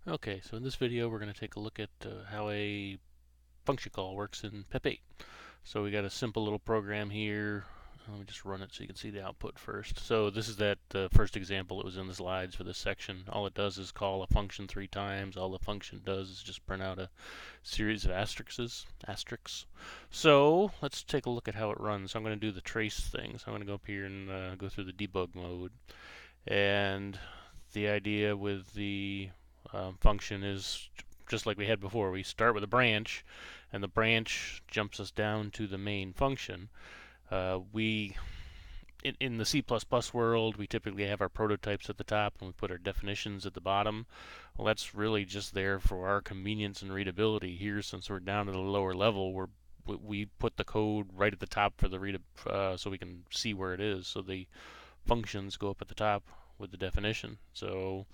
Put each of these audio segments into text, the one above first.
Okay, so in this video we're going to take a look at how a function call works in Pep8. So we got a simple little program here. Let me just run it so you can see the output first. So this is that first example that was in the slides for this section. All it does is call a function 3 times. All the function does is just print out a series of asterisks. So let's take a look at how it runs. So I'm going to do the trace thing. So I'm going to go up here and go through the debug mode. And the idea with the function is just like we had before. We start with a branch, and the branch jumps us down to the main function. We in the C++ world, we typically have our prototypes at the top and we put our definitions at the bottom. Well, that's really just there for our convenience and readability. Here, since we're down at the lower level, we put the code right at the top for the so we can see where it is. So the functions go up at the top with the definition. So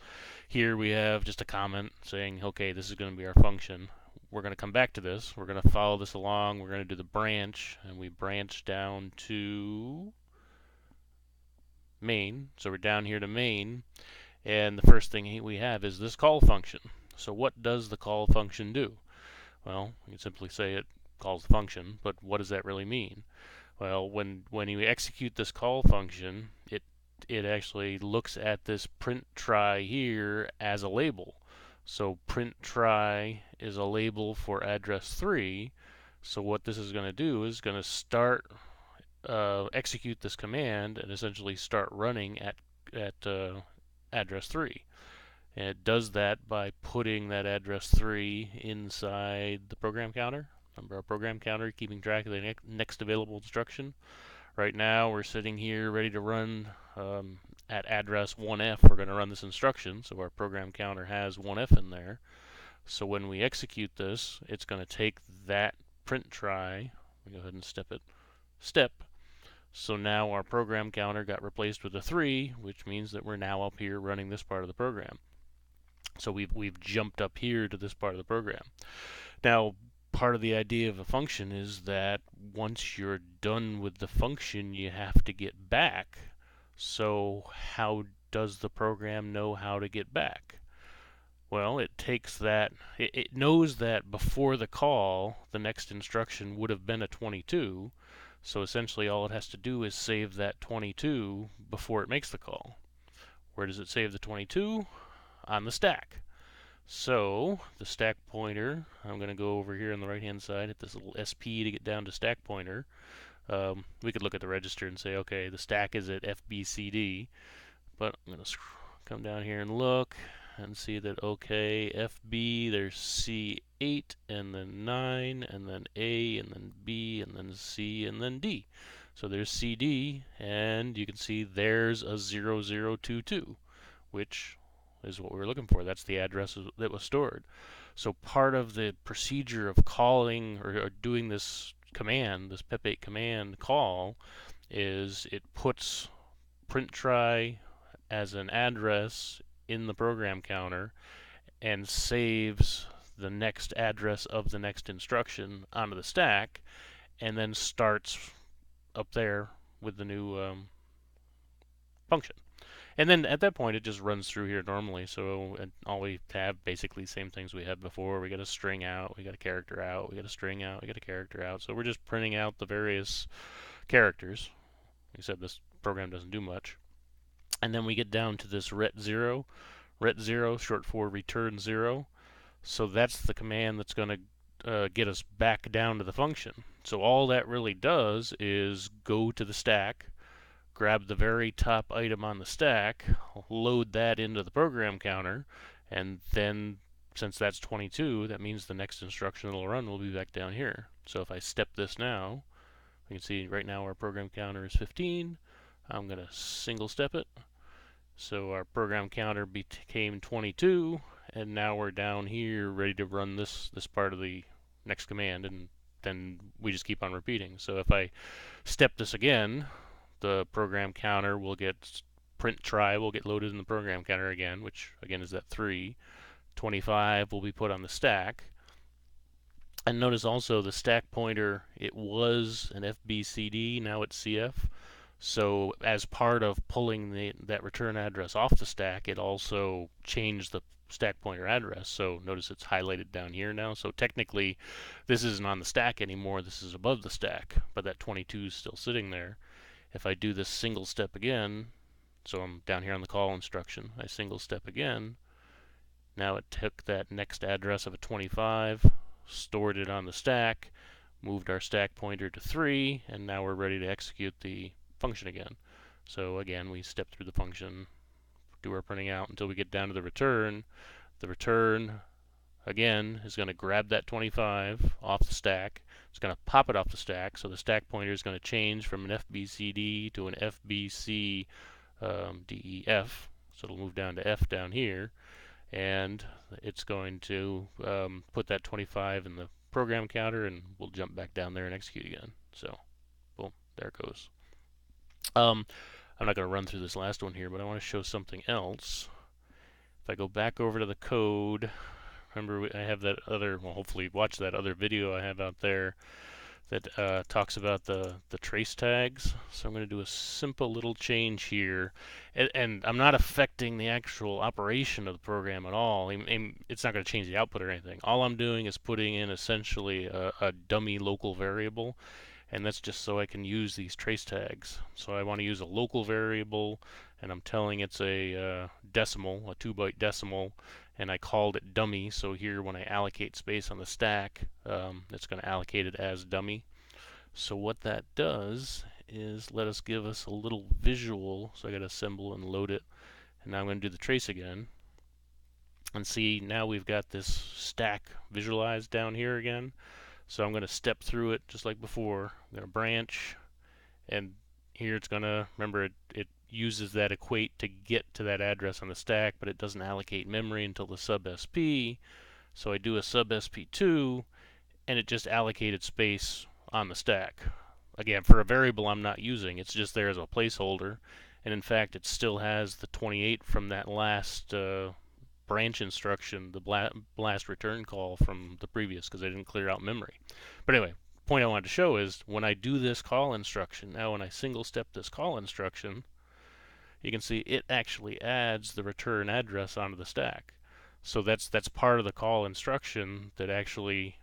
here we have just a comment saying, okay, this is going to be our function. We're going to come back to this. We're going to follow this along. We're going to do the branch, and we branch down to main. So we're down here to main, and the first thing we have is this call function. So what does the call function do? Well, you can simply say it calls the function, but what does that really mean? Well, when you execute this call function, it actually looks at this print try here as a label. So print try is a label for address 3. So what this is going to do is going to start execute this command and essentially start running at address 3. And it does that by putting that address 3 inside the program counter. Remember our program counter keeping track of the next available instruction. Right now we're sitting here ready to run at address 1F. We're going to run this instruction, so our program counter has 1F in there. So when we execute this, it's going to take that print try. Let me go ahead and step. So now our program counter got replaced with a 3, which means that we're now up here running this part of the program. So we've jumped up here to this part of the program. Now, part of the idea of a function is that once you're done with the function, you have to get back. So how does the program know how to get back? Well, it takes that, it knows that before the call, the next instruction would have been a 22. So essentially all it has to do is save that 22 before it makes the call. Where does it save the 22? On the stack. So the stack pointer, I'm going to go over here on the right hand side, hit this little SP to get down to stack pointer. We could look at the register and say, okay, the stack is at FBCD, but I'm going to come down here and look and see that, okay, FB, there's C8, and then 9, and then A, and then B, and then C, and then D. So there's CD, and you can see there's a 0022, which is what we were looking for. That's the address that was stored. So part of the procedure of calling or doing this command, this Pep8 command call, is it puts print try as an address in the program counter and saves the next address of the next instruction onto the stack, and then starts up there with the new function. And then at that point, it just runs through here normally. So all we have basically the same things we had before. We got a string out, we got a character out, we got a string out, we got a character out. So we're just printing out the various characters. Like I said, this program doesn't do much. And then we get down to this ret0. Ret0, short for return 0. So that's the command that's going to get us back down to the function. So all that really does is go to the stack, grab the very top item on the stack, load that into the program counter, and then since that's 22, that means the next instruction it'll run will be back down here. So if I step this now, you can see right now our program counter is 15. I'm going to single step it. So our program counter became 22, and now we're down here ready to run this part of the next command, and then we just keep on repeating. So if I step this again, the program counter will get print try will get loaded in the program counter again, which again is that 3. 25 will be put on the stack. And notice also the stack pointer, it was an FBCD, now it's CF. So as part of pulling that return address off the stack, it also changed stack pointer address. So notice it's highlighted down here now. So technically this isn't on the stack anymore, this is above the stack, but that 22 is still sitting there. If I do this single step again, so I'm down here on the call instruction, I single step again, now it took that next address of a 25, stored it on the stack, moved our stack pointer to 3, and now we're ready to execute the function again. So again, we step through the function, do our printing out until we get down to the return. The return, again, is going to grab that 25 off the stack. It's going to pop it off the stack, so the stack pointer is going to change from an FBCD to an FBC DEF. So it'll move down to F down here, and it's going to put that 25 in the program counter, and we'll jump back down there and execute again. So, boom, there it goes. I'm not going to run through this last one here, but I want to show something else. If I go back over to the code, remember I have that other, well, hopefully watch that other video I have out there that talks about the trace tags. So I'm going to do a simple little change here, and I'm not affecting the actual operation of the program at all. It's not going to change the output or anything. All I'm doing is putting in essentially a dummy local variable, and that's just so I can use these trace tags. So I want to use a local variable, and I'm telling it's a decimal, a 2-byte decimal, and I called it dummy. So here when I allocate space on the stack, it's going to allocate it as dummy. So what that does is let us give us a little visual. So I got to assemble and load it, and now I'm going to do the trace again, and see now we've got this stack visualized down here again. So I'm going to step through it just like before. I'm going to branch, and here it's going to, remember, it uses that equate to get to that address on the stack, but it doesn't allocate memory until the sub SP. So I do a sub SP2, and it just allocated space on the stack. Again, for a variable I'm not using, it's just there as a placeholder, and in fact it still has the 28 from that last branch instruction, the blast return call from the previous, because I didn't clear out memory. But anyway, the point I wanted to show is when I do this call instruction, now when I single step this call instruction, you can see it actually adds the return address onto the stack. So that's part of the call instruction that actually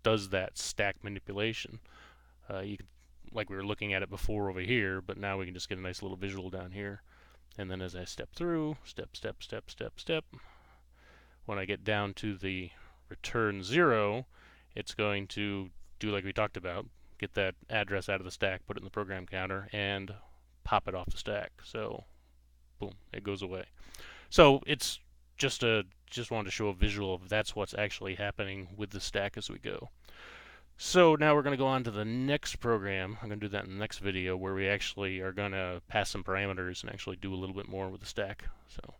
does that stack manipulation. You can, like we were looking at it before over here, but now we can just get a nice little visual down here. And then as I step through, step, when I get down to the return 0, it's going to do like we talked about, get that address out of the stack, put it in the program counter, and pop it off the stack. So, boom, it goes away. So it's just wanted to show a visual of that's what's actually happening with the stack as we go. So now we're going to go on to the next program. I'm going to do that in the next video, where we actually are going to pass some parameters and actually do a little bit more with the stack. So